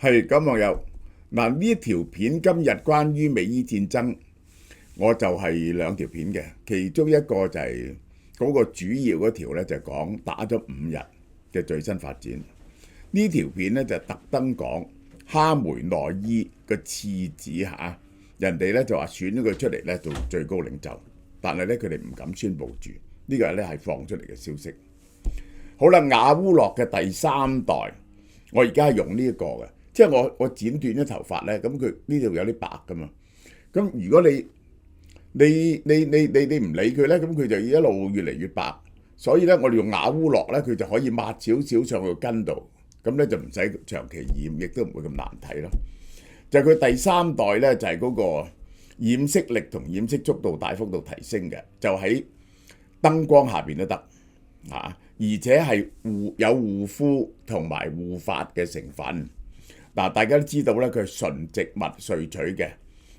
係咁網友嗱，呢條片今日關於美伊戰爭，我就係兩條片嘅，其中一個就係嗰個主要嗰條咧，就講打咗5日嘅最新發展。呢條片咧就特登講哈梅內伊個次子嚇，人哋咧就話選咗佢出嚟咧做最高領袖，但係咧佢哋唔敢宣佈住，呢個咧係放出嚟嘅消息。好啦，雅烏洛嘅第3代，我而家係用呢一個嘅。即係我剪斷咗頭髮咧，咁佢呢度有啲白噶嘛。咁如果你唔理佢咧，咁佢就一路越嚟越白。所以咧，我哋用雅烏洛咧，佢就可以抹少少上去根度，咁咧就唔使長期染，亦都唔會咁難睇咯。就係佢第3代咧，就係嗰個染色力同染色速度大幅度提升嘅，就喺燈光下邊都得啊，而且係有護膚同埋護髮嘅成分。嗱，大家都知道咧，佢係純植物萃取嘅，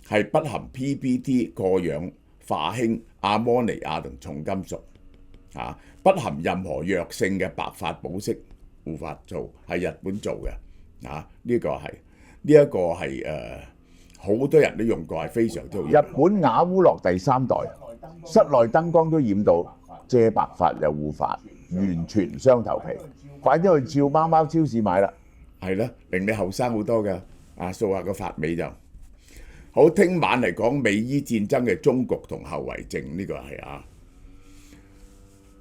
係不含 PBT 過氧化氫、阿摩尼亞同重金屬，不含任何藥性嘅白髮保濕護髮素，係日本做嘅，呢一個係好多人都用過，係非常之好用。日本雅烏洛第3代，室內燈光都染到遮白髮又護髮，完全雙頭皮，快啲去照貓貓超市買啦！係啦，令你後生好多㗎，掃下個髮尾就好。聽晚嚟講美伊戰爭嘅終局同後遺症，呢個係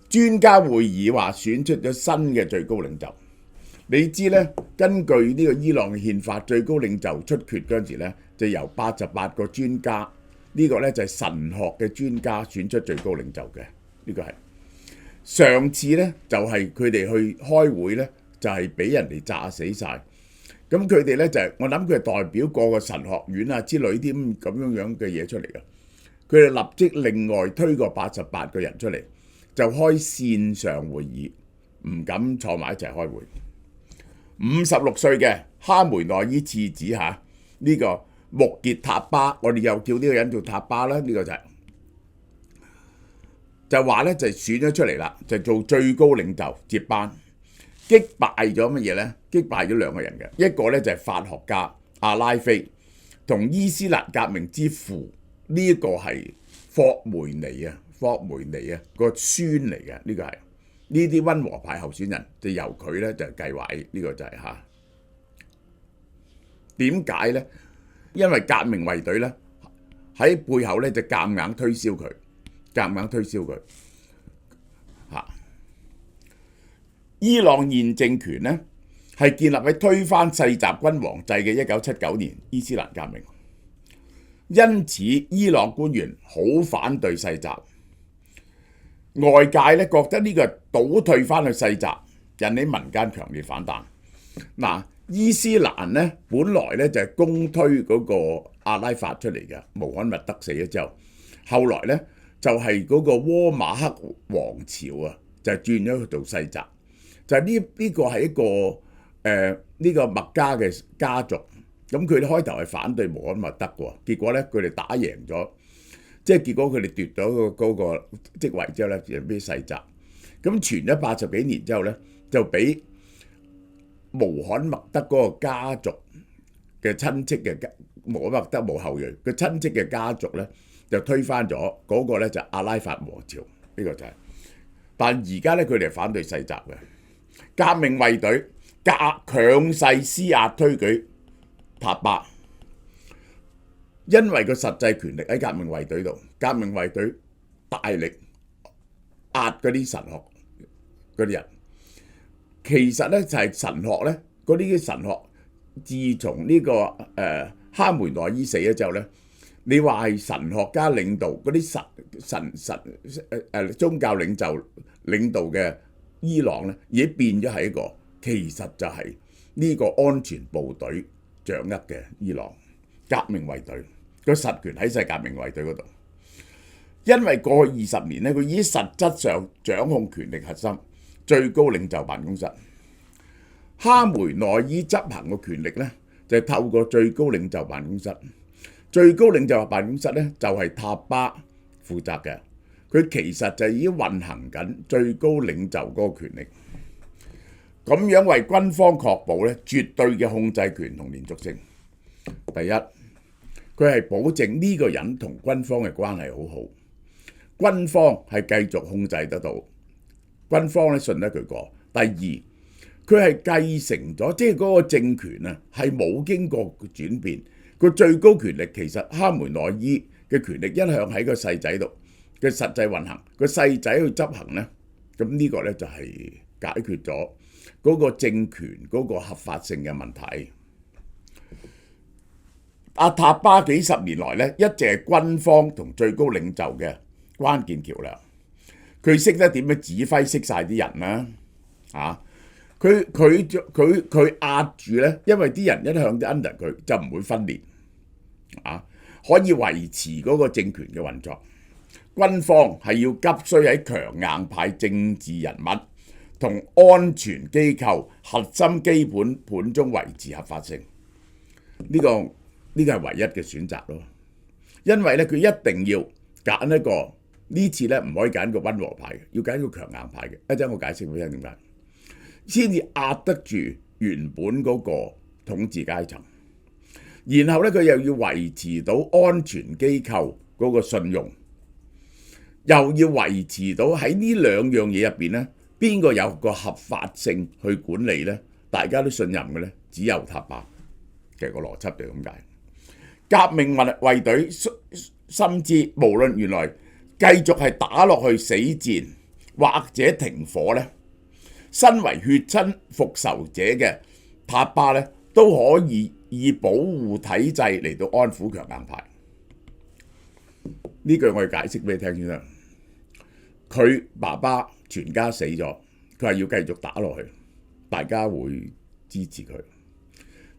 專家會議話選出咗新嘅最高領袖。你知咧，根據呢個伊朗嘅憲法，最高領袖出決嗰陣時咧，就由88個專家，呢個咧就係神學嘅專家選出最高領袖嘅。呢個係上次咧就係佢哋去開會咧。就係俾人哋炸死晒，咁佢哋咧就係我諗佢係代表個神學院之類啲咁樣嘅嘢出嚟嘅，佢哋立即另外推個88個人出嚟，就開線上會議，唔敢坐埋一齊開會。56歲嘅哈梅內伊次子呢個穆傑塔巴，我哋又叫呢個人做塔巴啦，呢個就話咧就選咗出嚟啦，就做最高領袖接班。擊敗咗乜嘢呢？擊敗咗2個人嘅，一個咧就係法學家阿拉菲，同伊斯蘭革命之父呢一個係霍梅尼個孫嚟嘅，呢個係呢啲溫和派候選人就由佢咧就繼位，呢個就係點解呢？因為革命衛隊咧喺背後咧就夾硬推銷佢。伊朗現政權呢係建立喺推翻世襲君王制嘅1979年伊斯蘭革命，因此伊朗官員好反對世襲，外界咧覺得呢個倒退翻去世襲，引起民間強烈反彈。伊斯蘭呢本來咧就係公推嗰個阿拉法出嚟嘅，穆罕默德死咗之後，後來咧就係嗰個倭馬克王朝就轉咗去做世襲。就係呢個係一個呢個麥加嘅家族，咁佢哋開頭係反對穆罕默德嘅，結果咧佢哋打贏咗，即係結果佢哋奪咗嗰個職位之後咧，就俾世襲。咁傳咗80幾年之後咧，就俾穆罕默德嗰個家族嘅親戚嘅穆罕默德冇後裔，佢親戚嘅家族咧就推翻咗嗰個咧就阿拉法王朝，呢個就係。但而家咧佢哋係反對世襲嘅。革命衛隊強勢施壓推舉塔巴，因為個實際權力喺革命衛隊度，革命衛隊大力壓嗰啲神學嗰啲人。其實咧就係神學咧，嗰啲神學自從呢個哈梅內伊死咗之後咧，你話係神學家領導嗰啲宗教領袖領導嘅伊朗咧，已經變咗係一個其實就係呢個安全部隊掌握嘅伊朗革命衛隊個實權喺晒革命衛隊嗰度。因為過去20年咧，佢已經實質上掌控權力核心最高領袖辦公室。哈梅內伊執行嘅權力咧，就係透過最高領袖辦公室。最高領袖辦公室咧就係塔巴負責嘅。佢其實就已經運行緊最高領袖嗰個權力。咁樣為軍方確保咧絕對嘅控制權同連續性。第一，佢係保證呢個人同軍方嘅關係好好，軍方係繼續控制得到，軍方咧信得佢過。第二，佢係繼承咗，即係嗰個政權啊係冇經過轉變，個最高權力其實哈梅內伊嘅權力一向喺個細仔度嘅實際運行，個細仔去執行咧，咁呢個咧就係解決咗嗰個政權嗰個合法性嘅問題。阿塔巴幾十年來咧，一直係軍方同最高領袖嘅關鍵橋梁。佢識得點樣指揮，識晒啲人啦。佢壓住咧，因為啲人一向都 under 佢，就唔會分裂。可以維持嗰個政權嘅運作。軍方係要急需喺強硬派政治人物同安全機構核心基本盤中維持合法性。呢個係唯一嘅選擇咯。因為咧，佢一定要揀一個，呢次咧唔可以揀個溫和派嘅，要揀個強硬派嘅。一陣我解釋俾你聽點解，先至壓得住原本嗰個統治階層。然後咧，佢又要維持到安全機構嗰個信用，又要維持到喺呢兩樣嘢入邊咧，邊個有個合法性去管理咧？大家都信任嘅咧，只有塔巴。其實個邏輯就係咁解。革命衛隊深知，無論原來繼續係打落去死戰或者停火咧，身為血親復仇者嘅塔巴咧，都可以保護體制嚟到安撫強硬派。呢句我要解釋俾你聽先啦。佢爸爸全家死咗，佢係要繼續打落去，大家會支持佢。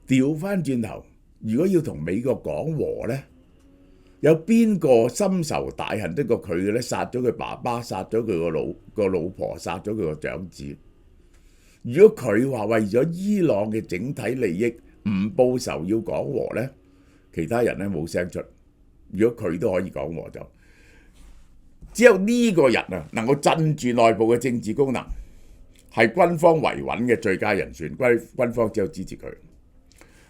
調翻轉頭，如果要同美國講和呢，有邊個深仇大恨得過佢嘅呢？殺咗佢爸爸，殺咗佢個老婆，殺咗佢個長子。如果佢話為咗伊朗嘅整體利益唔報仇要講和呢，其他人呢冇聲出。如果佢都可以講和，就只有呢個人啊能夠鎮住內部嘅政治功能，係軍方維穩嘅最佳人選。軍方只有支持佢。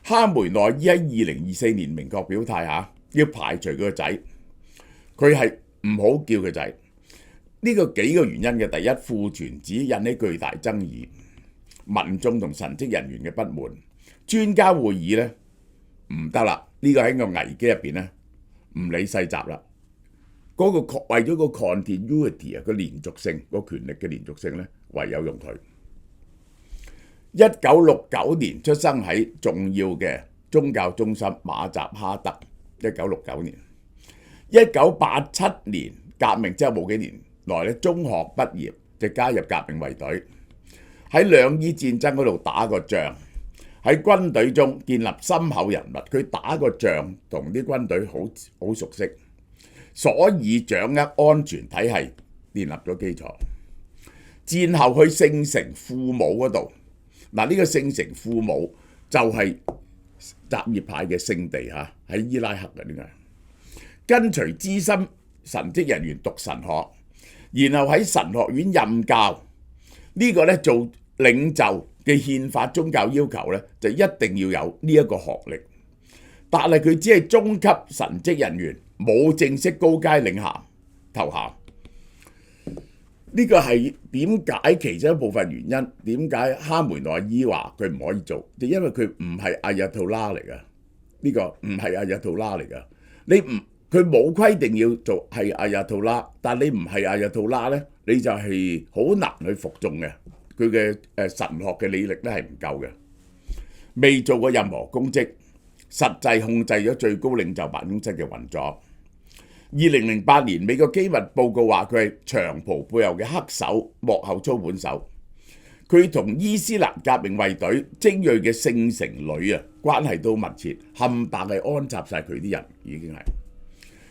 哈梅內伊喺2024年明確表態要排除佢個仔，佢係唔好叫佢仔。呢個幾個原因嘅，第一，父傳子引起巨大爭議，民眾同神職人員嘅不滿，專家會議呢唔得啦，呢個喺個危機入邊呢唔理細集啦。嗰個為咗個 continuity 個連續性，個權力嘅連續性呢，唯有用佢。1969年出生喺重要嘅宗教中心馬扎哈德。1969年，1987年革命之後冇幾年內咧，中學畢業就加入革命衛隊，喺兩伊戰爭嗰度打過仗，喺軍隊中建立深厚人脈。佢打過仗，同啲軍隊好熟悉，所以掌握安全體系，建立咗基礎。戰後去聖城庫姆嗰度，嗱，呢個聖城庫姆就係什葉派嘅聖地喺伊拉克嘅。點解？跟隨資深神職人員讀神學，然後喺神學院任教。呢個咧做領袖嘅憲法宗教要求咧，就一定要有呢一個學歷。但係佢只係中級神職人員，冇正式高階領銜頭銜。呢個係點解其中一部分原因？點解哈梅內伊話佢唔可以做？就因為佢唔係阿亞圖拉嚟㗎。呢個唔係阿亞圖拉嚟㗎。佢冇規定要做係阿亞圖拉，但你唔係阿亞圖拉咧，你就係好難去服眾嘅。佢嘅神學嘅履歷咧係唔夠嘅，未做過任何公職，實際控制咗最高領袖辦公室嘅運作。2008年美國機密報告話佢係長袍背後嘅黑手，幕後操盤手。佢同伊斯蘭革命衛隊精鋭嘅聖城旅關係都密切，冚唪唥係安插晒佢啲人，已經係。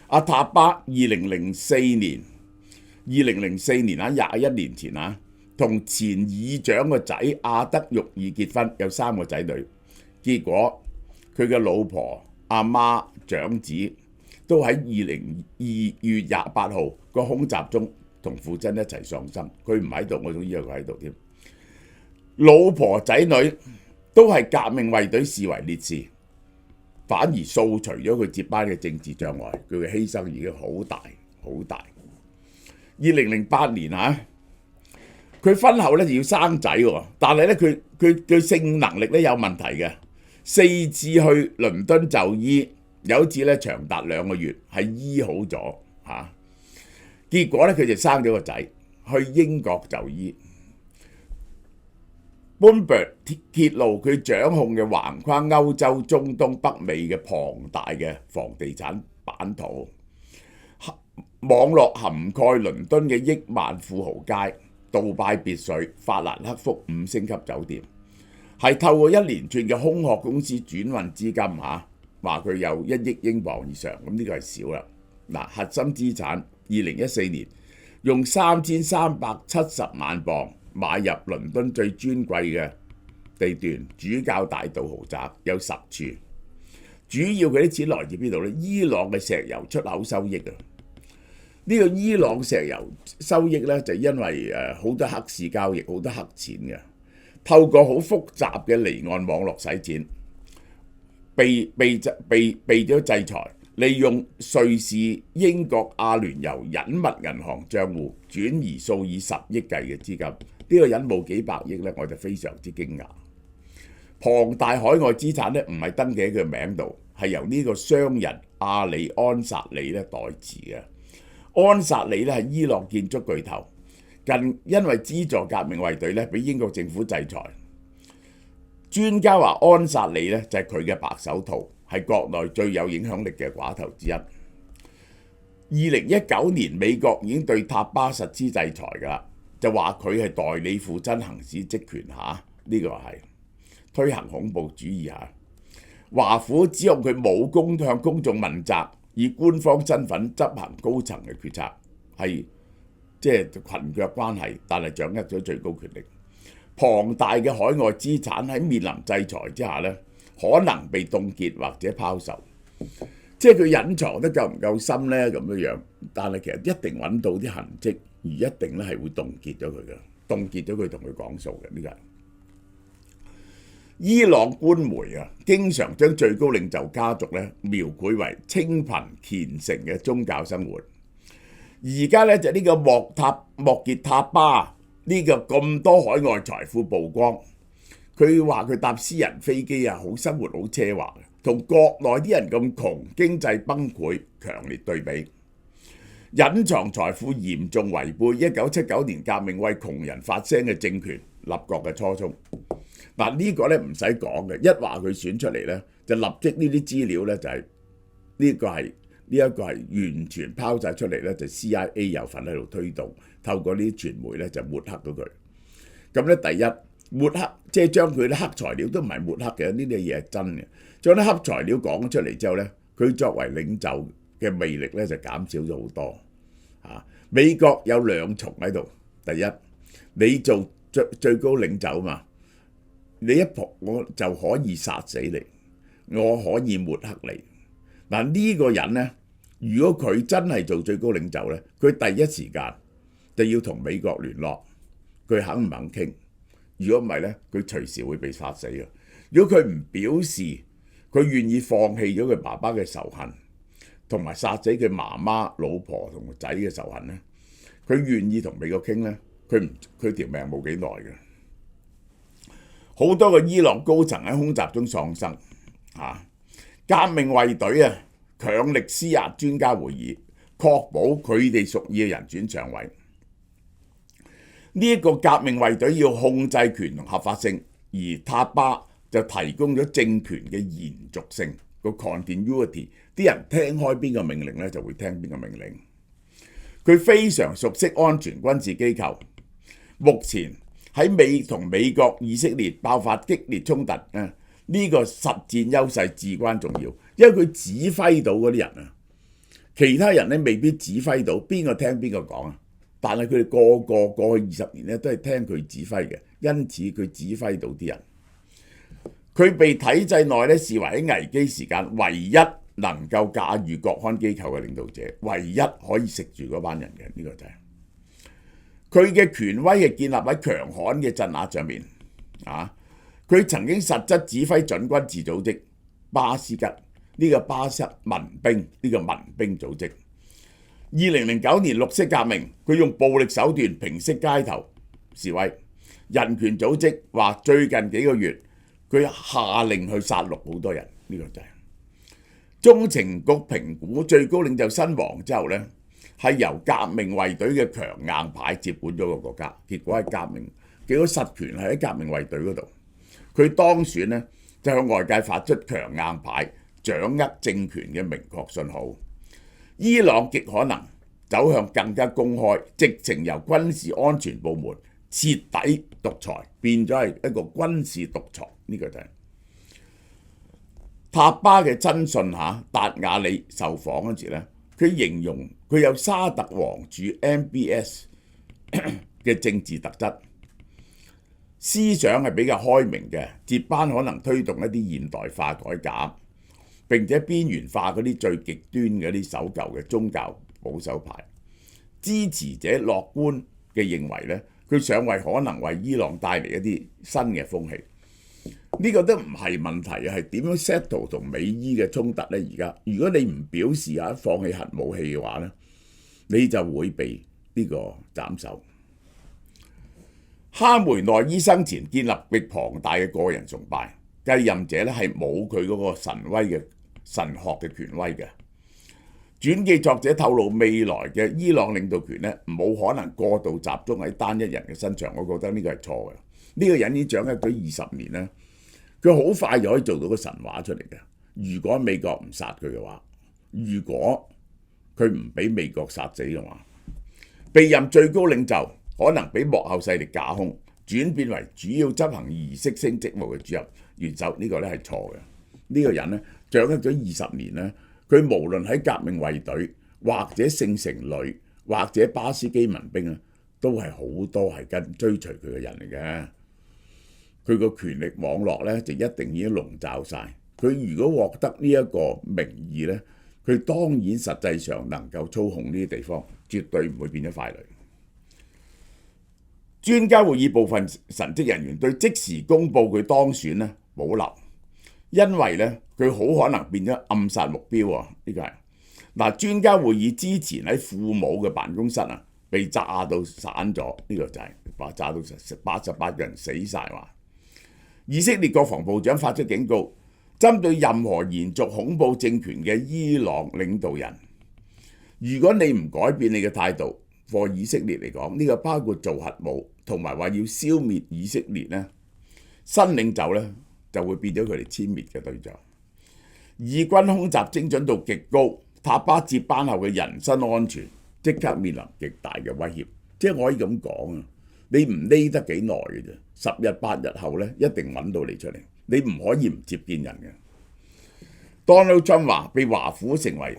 阿塔巴2004年21年前同前議長個仔阿德育爾結婚，有3個仔女。結果佢嘅老婆、阿媽、長子都喺2月28號個空襲中同父親一齊喪生。佢唔喺度，我仲以為佢喺度添。老婆仔女都係革命衛隊視為烈士，反而掃除咗佢接班嘅政治障礙，佢嘅犧牲已經好大好大。2008年佢婚後咧就要生仔喎，但係咧佢性能力咧有問題嘅，4次去倫敦就醫，有一次咧長達2個月係醫好咗結果咧佢就生咗個仔，去英國就醫。Bloomberg 揭露佢掌控嘅橫跨歐洲、中東、北美嘅龐大嘅房地產版圖，網絡涵蓋倫敦嘅億萬富豪街、杜拜別墅、法蘭克福5星級酒店，係透過一連串嘅空殼公司轉運資金話佢有1億英鎊以上，咁呢個係少啦。核心資產2014年用3370萬鎊買入倫敦最尊貴嘅地段主教大道豪宅，有10處。主要佢啲錢來自邊度呢？伊朗嘅石油出口收益啊！呢個伊朗石油收益呢，就因為好多黑市交易，好多黑錢嘅，透過好複雜嘅離岸網絡洗錢，被咗制裁。利用瑞士、英國、阿聯酋隱密銀行帳戶轉移數以10億計嘅資金，呢個人冇幾百億呢，我就非常之驚訝。龐大海外資產呢，唔係登記喺佢名度，係由呢個商人阿里安薩里咧代持嘅。安薩里咧係伊朗建築巨頭，近因為資助革命衛隊咧，俾英國政府制裁。專家話安薩里咧就係佢嘅白手套，係國內最有影響力嘅寡頭之一。2019年美國已經對塔巴實施制裁㗎啦，就話佢係代理父親行使職權呢個係推行恐怖主義華府指控佢冇向公眾問責，以官方身份執行高層嘅決策，係即係裙腳關係，但係掌握咗最高權力。龐大嘅海外資產喺面臨制裁之下呢，可能被凍結或者拋售，即係佢隱藏得夠唔夠深呢？咁樣，但係其實一定揾到啲痕跡，而一定咧係會凍結咗佢嘅，凍結咗佢同佢講數嘅呢個。伊朗官媒經常將最高領袖家族咧描繪為清貧虔誠嘅宗教生活。而家咧就呢個莫傑塔巴呢個咁多海外財富曝光，佢話佢搭私人飛機好生活好奢華，同國內啲人咁窮，經濟崩潰，強烈對比。隱藏財富嚴重違背1979年革命為窮人發聲嘅政權立國嘅初衷。呢個咧唔使講嘅，一話佢選出嚟咧，就立即呢啲資料咧就係呢個係完全拋晒出嚟咧，就 CIA 有份喺度推動，透過呢啲傳媒咧就抹黑到佢。咁咧第一抹黑，即係將佢啲黑材料都唔係抹黑嘅，呢啲嘢係真嘅。將啲黑材料講出嚟之後咧，佢作為領袖嘅魅力咧就減少咗好多。美國有兩重喺度，第一你做最高領袖嘛。你一仆我就可以殺死你，我可以抹黑你。呢個人呢，如果佢真係做最高領袖呢，佢第一時間就要同美國聯絡，佢肯唔肯傾？如果唔係呢，佢隨時會被殺死嘅。如果佢唔表示佢願意放棄咗佢爸爸嘅仇恨，同埋殺死佢媽媽、老婆同個仔嘅仇恨呢，佢願意同美國傾呢，佢條命冇幾耐嘅。好多個伊朗高層喺空襲中喪生，革命衛隊強力施壓專家會議，確保佢哋屬意嘅人選上位。呢一個革命衛隊要控制權同合法性，而塔巴就提供咗政權嘅延續性，個 continuity， 啲人聽開邊個命令咧，就會聽邊個命令。佢非常熟悉安全軍事機構，目前喺同美國、以色列爆發激烈衝突呢個實戰優勢至關重要，因為佢指揮到嗰啲人其他人咧未必指揮到，邊個聽邊個講但係佢哋個個過去20年咧都係聽佢指揮嘅，因此佢指揮到啲人。佢被體制內咧視為喺危機時間唯一能夠駕馭國安機構嘅領導者，唯一可以食住嗰班人嘅，呢個就係佢嘅權威係建立喺強悍嘅鎮壓上面。啊！佢曾經實質指揮準軍事組織巴斯吉呢個巴塞民兵呢個民兵組織。2009年綠色革命，佢用暴力手段平息街頭示威。人權組織話最近幾個月佢下令去殺戮好多人，呢個就係中情局評估最高領袖身亡之後呢，係由革命衛隊嘅強硬派接管咗個國家，結果係結果實權係喺革命衛隊嗰度。佢當選呢，就向外界發出強硬派掌握政權嘅明確信號。伊朗極可能走向更加公開，直情由軍事安全部門徹底獨裁，變咗係一個軍事獨裁。呢個就係塔巴嘅親信達瓦里受訪嗰時咧，佢形容佢有沙特王儲 MBS 嘅政治特質，思想係比較開明嘅，接班可能推動一啲現代化改革，並且邊緣化嗰啲最極端嘅啲守舊嘅宗教保守派。支持者樂觀嘅認為咧，佢上位可能為伊朗帶嚟一啲新嘅風氣。呢個都唔係問題，係點樣 settle 同美伊嘅衝突呢？而家如果你唔表示放棄核武器嘅話呢，你就會被呢個斬首。哈梅內伊生前建立極龐大嘅個人崇拜，繼任者咧係冇佢嗰個神學嘅權威嘅。傳記作者透露未來嘅伊朗領導權咧，冇可能過度集中喺單一人嘅身上，我覺得呢個係錯嘅。呢個人已經掌握咗20年咧，佢好快就可以做到個神話出嚟嘅。如果美國唔殺佢嘅話，如果佢唔俾美國殺死嘅話，被任最高領袖可能俾幕後勢力架空，轉變為主要執行儀式性職務嘅主任元首，呢個咧係錯嘅。呢個人咧掌握咗20年咧，佢無論喺革命衛隊或者聖城旅或者巴斯基民兵啊，都係好多係跟追隨佢嘅人嚟嘅。佢個權力網絡咧就一定已經籠罩晒。佢如果獲得呢一個名義咧，佢當然實際上能夠操控呢啲地方，絕對唔會變咗傀儡。專家會議部分神職人員對即時公佈佢當選咧保留，因為咧佢好可能變咗暗殺目標啊！呢個係嗱，專家會議之前喺父母嘅辦公室啊被炸到散咗，呢個就係炸到88個人死晒話。以色列國防部長發出警告，針對任何延續恐怖政權嘅伊朗領導人，如果你唔改變你嘅態度，for以色列嚟講，呢個包括做核武同埋話要消滅以色列呢，新領袖呢就會變咗佢哋殲滅嘅對象。以軍空襲精準度極高，塔巴接班後嘅人身安全即刻面臨極大嘅威脅。即係我可以咁講啊，你唔匿得幾耐嘅啫，10日8日後呢，一定揾到你出嚟，你唔可以唔接見人嘅。Donald Trump 話被華府成為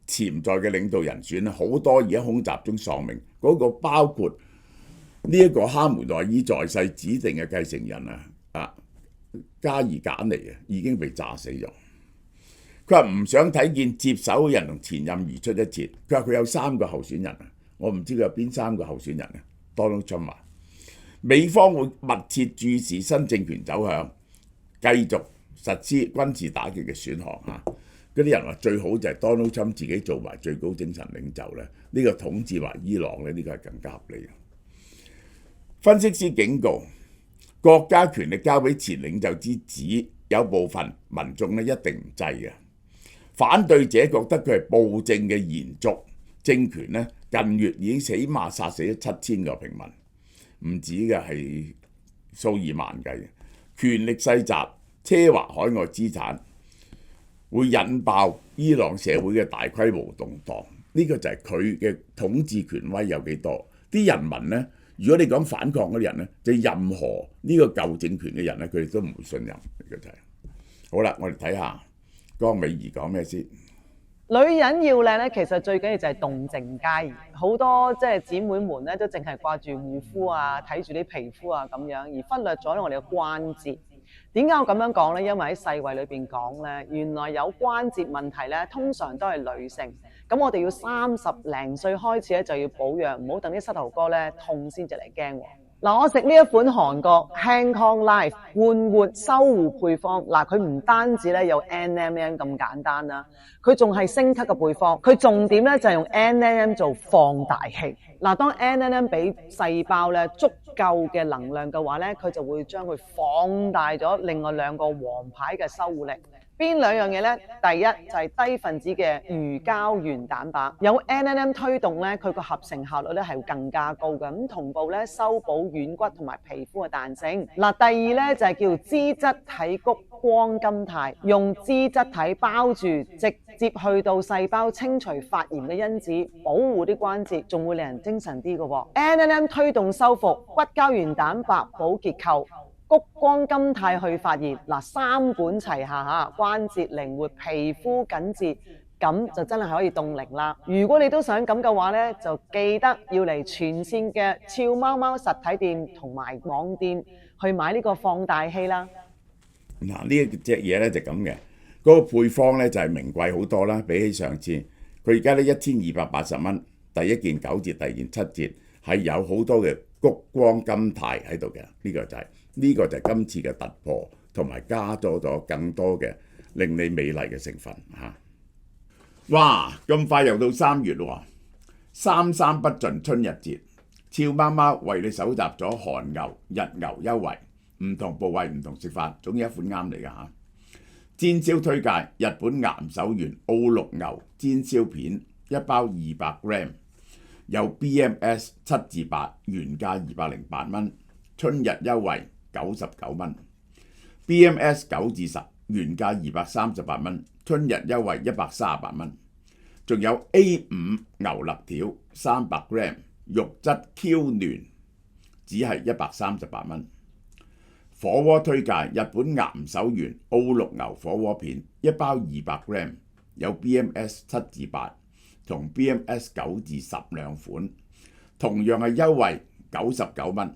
潛在嘅領導人選，好多而家空襲中喪命，嗰個包括呢一個哈梅內伊在世指定嘅繼承人加爾簡尼已經被炸死咗。佢話唔想睇見接手嘅人同前任如出一轍。佢話佢有3個候選人，我唔知佢有邊3個候選人。Donald Trump 話美方會密切注視新政權走向，繼續實施軍事打擊嘅選項。嗰啲人話最好就係 Donald Trump 自己做埋最高精神領袖咧，呢個統治埋伊朗咧，呢個係更加合理。分析師警告，國家權力交俾前領袖之子，有部分民眾咧一定唔制嘅。反對者覺得佢係暴政嘅延續，政權咧近月已經起碼殺死咗7000個平民，唔止嘅係數以萬計。權力世襲、奢華海外資產，會引爆伊朗社會嘅大規模動盪。呢個就係佢嘅統治權威有幾多？啲人民呢，如果你講反抗嗰啲人呢，就任何呢個舊政權嘅人呢，佢哋都唔會信任。呢個就係好啦，我哋睇下江美儀講咩先。女人要靚咧，其實最緊要就係動靜皆宜。好多即係姊妹們咧，都淨係掛住護膚啊，睇住啲皮膚啊咁樣，而忽略咗我哋嘅關節。點解我咁樣講咧？因為喺世衛裏邊講咧，原來有關節問題咧，通常都係女性。咁我哋要30零歲開始咧就要保養，唔好等啲膝頭哥咧痛先至嚟驚喎。嗱，我食呢一款韓國 Hancong Life 換活修護配方，嗱佢唔單止咧有 NMN 咁簡單啦，佢仲係升級嘅配方，佢重點咧就係用 NMN 做放大器。嗱，當 NMN 俾細胞咧足夠嘅能量嘅話咧，佢就會將佢放大咗另外兩個王牌嘅修護力。邊兩樣嘢呢？第一就係低分子嘅魚膠原蛋白，有 NMN 推動咧，佢個合成效率咧係會更加高嘅，咁同步咧修補軟骨同埋皮膚嘅彈性。嗱，第二咧就係叫脂質體谷光甘肽，用脂質體包住，直接去到細胞清除發炎嘅因子，保護啲關節，仲會令人精神啲嘅喎。NMN 推動修復骨膠原蛋白補結構。谷光甘肽去發炎，嗱三管齊下嚇，關節靈活，皮膚緊緻，咁就真係可以凍齡啦。如果你都想咁嘅話呢，就記得要嚟全線嘅俏貓貓實體店同埋網店去買呢個放大器啦。嗱，呢一隻嘢咧就咁嘅，嗰個配方咧就係名貴好多啦，比起上次，佢而家咧1280蚊，第一件9折，第二件7折，係有好多嘅谷光甘肽喺度嘅，呢個就係今次嘅突破，同埋加咗更多嘅令你美麗嘅成分嚇。哇！咁快又到3月喎，三不盡春日節，俏貓貓為你搜集咗韓牛、日牛優惠，唔同部位唔同食法，總有一款啱你㗎嚇。煎燒推介日本岩手縣澳綠牛煎燒片，1包200g，有 BMS 7至8，原價208蚊，春日優惠99蚊 ，BMS 9至10，原價238蚊，春日優惠138蚊。仲有 A5 牛肋條300g，肉質 Q 嫩，只係138蚊。火鍋推介日本岩手縣澳綠牛火鍋片，1包200g，有 BMS 7至8同 BMS 9至10兩款，同樣係優惠99蚊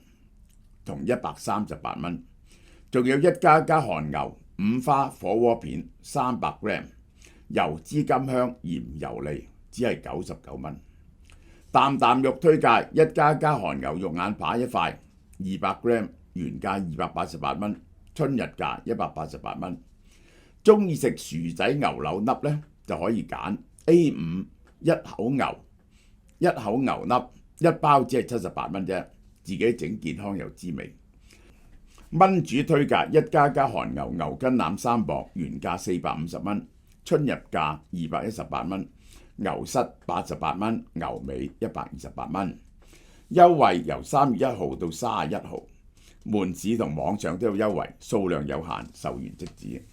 同138蚊。仲有1家韓牛五花火鍋片300g，油脂甘香，鹽油膩，只係99蚊。啖肉推介1家韓牛肉眼扒一塊200g，原價288蚊，春日價188蚊。中意食薯仔牛柳粒呢，就可以揀 A5 一口牛粒，1包只係78蚊啫，自己整健康又滋味。炆煮推介1家韓牛牛筋腩3磅，原價450蚊，春日價218蚊，牛膝88蚊，牛尾128蚊。優惠由3月1號到31號，門市同網上都有優惠，數量有限，售完即止。